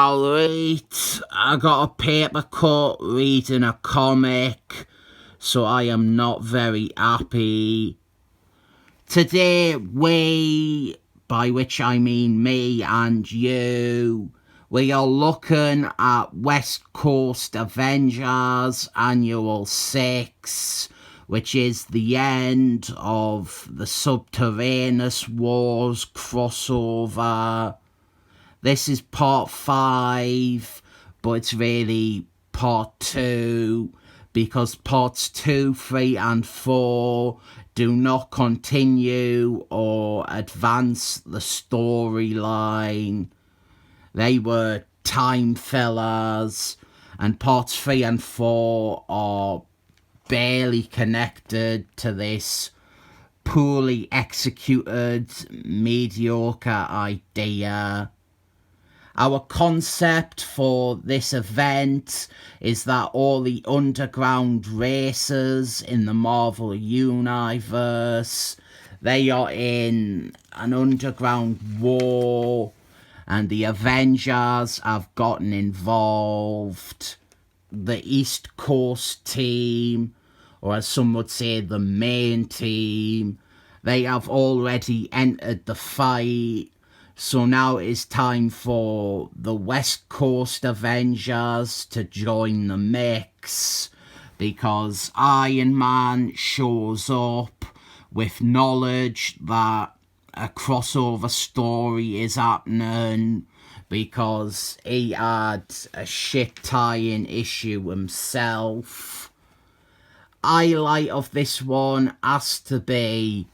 Alright, I got a paper cut reading a comic, so I am not very happy. Today we, by which I mean me and you, we are looking at West Coast Avengers Annual 6, which is the end of the Subterranean Wars crossover. This is part 5, but it's really part 2, because parts 2, 3 and 4 do not continue or advance the storyline. They were time fillers, and parts 3 and 4 are barely connected to this poorly executed, mediocre idea. Our concept for this event is that all the underground races in the Marvel Universe, they are in an underground war, and the Avengers have gotten involved. The East Coast team, or as some would say, the main team, they have already entered the fight. So now it is time for the West Coast Avengers to join the mix, because Iron Man shows up with knowledge that a crossover story is happening, because he had a shit tie-in issue himself. Highlight of this one has to be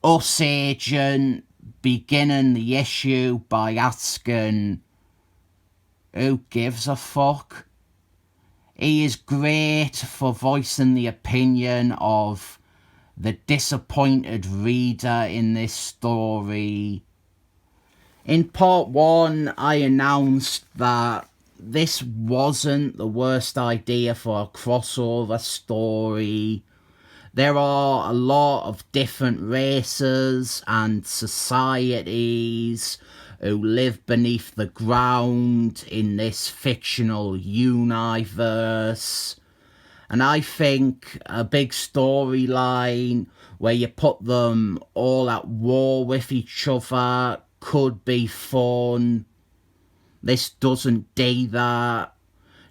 u.s.agent beginning the issue by asking, who gives a fuck? He is great for voicing the opinion of the disappointed reader in this story. In part 1, I announced that this wasn't the worst idea for a crossover story. There are a lot of different races and societies who live beneath the ground in this fictional universe. And I think a big storyline where you put them all at war with each other could be fun. This doesn't do that.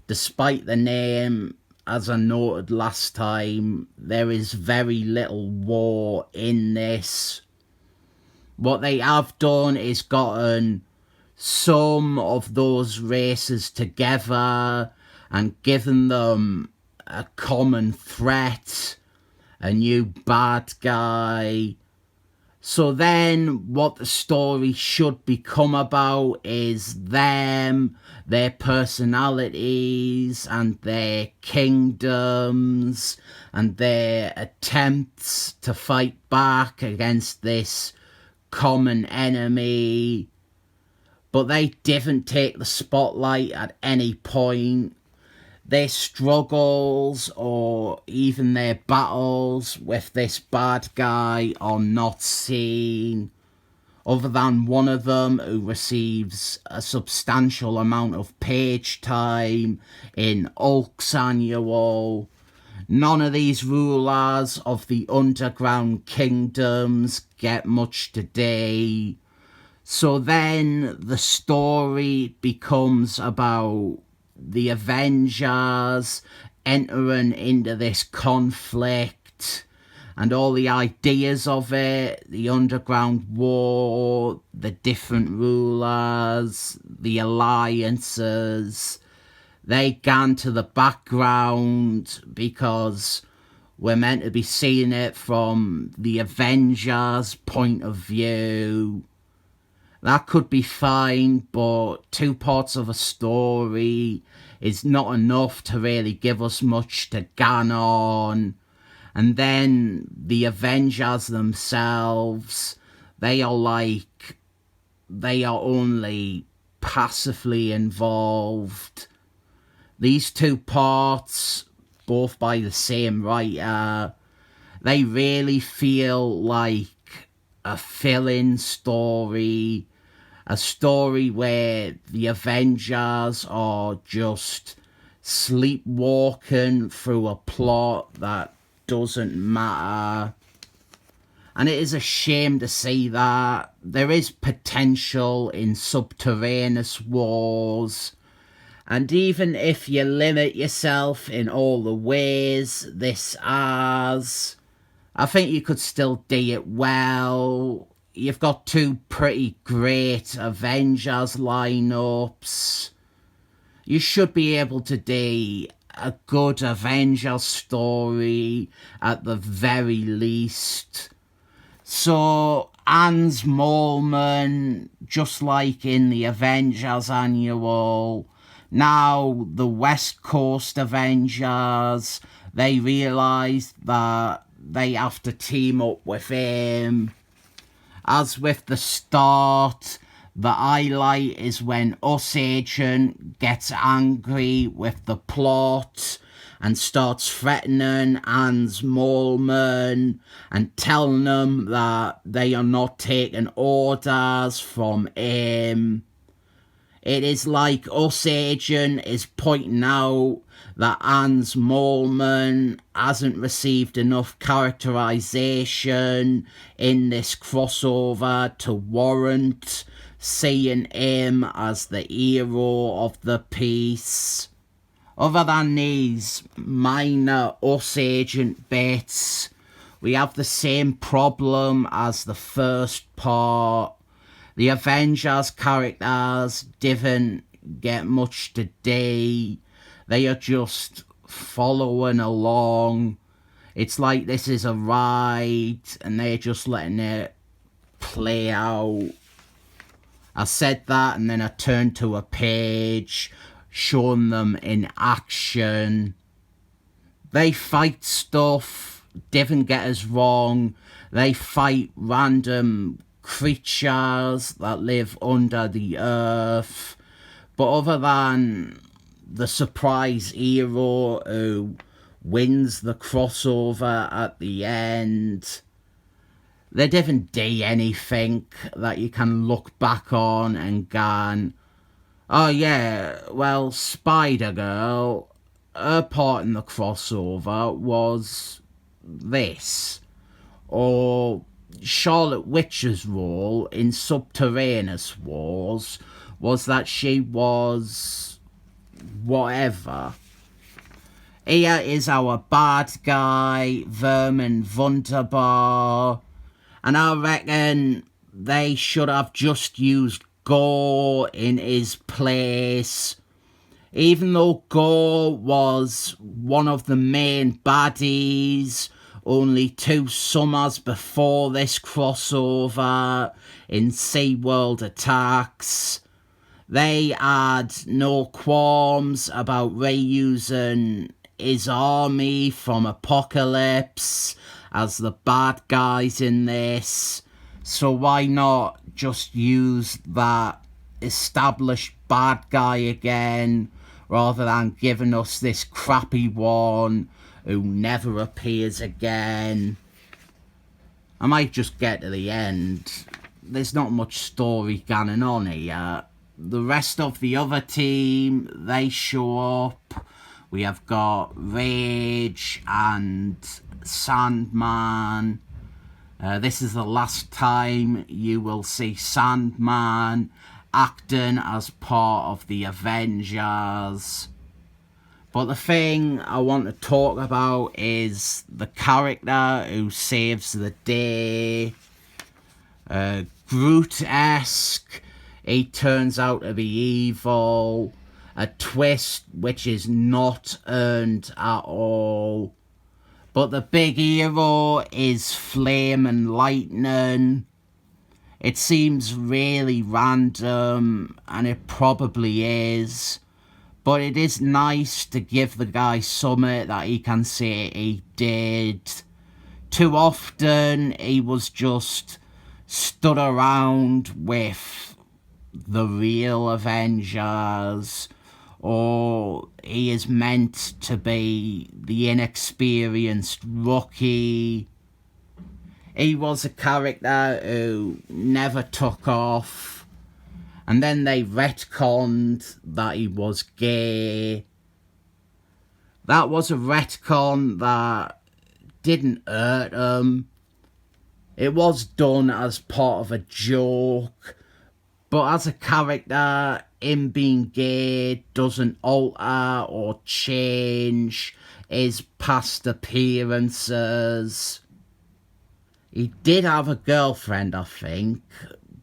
Despite the name, as I noted last time, there is very little war in this. What they have done is gotten some of those races together and given them a common threat, a new bad guy. So then what the story should become about is them, their personalities and their kingdoms and their attempts to fight back against this common enemy. But they didn't take the spotlight at any point. Their struggles or even their battles with this bad guy are not seen, other than one of them who receives a substantial amount of page time in Hulk's annual. None of these rulers of the underground kingdoms get much today. So then the story becomes about the Avengers entering into this conflict and all the ideas of it, the underground war, the different rulers, the alliances. They gone to the background because we're meant to be seeing it from the Avengers' point of view. That could be fine, but 2 parts of a story is not enough to really give us much to gan on. And then the Avengers themselves, they are only passively involved. These 2 parts, both by the same writer, they really feel like a fill-in story, A story where the Avengers are just sleepwalking through a plot that doesn't matter. And it is a shame to see that. There is potential in Subterranean wars. And even if you limit yourself in all the ways this has, I think you could still do it well. You've got two pretty great Avengers lineups. You should be able to do a good Avengers story at the very least. So, Hans Moleman, just like in the Avengers Annual, now the West Coast Avengers, they realise that they have to team up with him. As with the start, the highlight is when u.s.agent gets angry with the plot and starts threatening Hans Moleman and telling them that they are not taking orders from him. It is like u.s.agent is pointing out that Hans Moleman hasn't received enough characterization in this crossover to warrant seeing him as the hero of the piece. Other than these minor u.s.agent bits, we have the same problem as the first part. The Avengers characters didn't get much to do. They are just following along. It's like this is a ride and they're just letting it play out. I said that and then I turned to a page showing them in action. They fight stuff, didn't get us wrong. They fight random creatures that live under the earth. But other than the surprise hero who wins the crossover at the end, they didn't do anything that you can look back on and go, oh yeah, well, Spider-Girl, her part in the crossover was this. Or Charlotte Witch's role in Subterranean Wars was that she was whatever. Here is our bad guy, Vermin Wunderbar, and I reckon they should have just used Gore in his place. Even though Gore was one of the main baddies only 2 summers before this crossover in SeaWorld Attacks, they had no qualms about reusing his army from Apocalypse as the bad guys in this. So why not just use that established bad guy again, rather than giving us this crappy one who never appears again? I might just get to the end. There's not much story going on here. The rest of the other team, they show up. We have got Rage and Sandman. This is the last time you will see Sandman acting as part of the Avengers. But the thing I want to talk about is the character who saves the day. Groot-esque. He turns out to be evil. A twist which is not earned at all. But the big hero is Flame and Lightning. It seems really random, and it probably is. But it is nice to give the guy something that he can say he did. Too often, he was just stood around with the real Avengers, or he is meant to be the inexperienced rookie. He was a character who never took off. And then they retconned that he was gay. That was a retcon that didn't hurt him. It was done as part of a joke, but as a character, him being gay doesn't alter or change his past appearances. He did have a girlfriend, I think,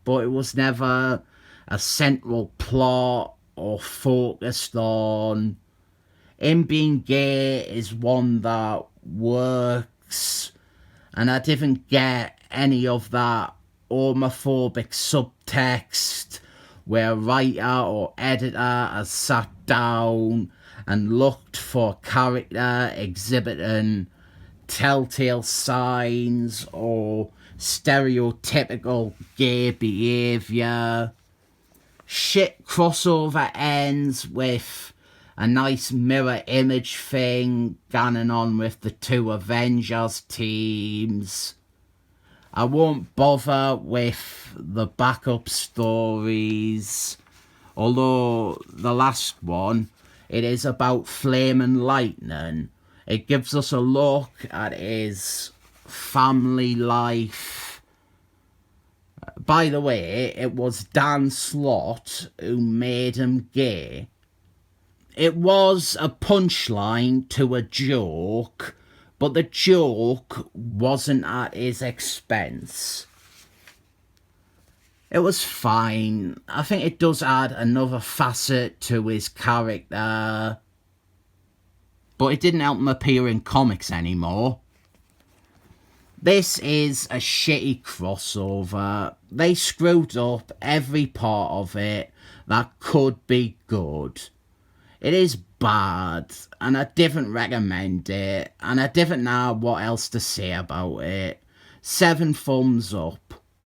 but it was never a central plot or focused on. Him being gay is one that works, and I didn't get any of that homophobic subtext where a writer or editor has sat down and looked for a character exhibiting telltale signs or stereotypical gay behaviour. Shit crossover ends with a nice mirror image thing going on with the two Avengers teams. I won't bother with the backup stories, although the last one, it is about Flame and Lightning. It gives us a look at his family life. By the way, it was Dan Slott who made him gay. It was a punchline to a joke, but the joke wasn't at his expense. It was fine. I think it does add another facet to his character, but it didn't help him appear in comics anymore. This is a shitty crossover. They screwed up every part of it that could be good. It is bad, and I didn't recommend it, and I didn't know what else to say about it. 7 thumbs up.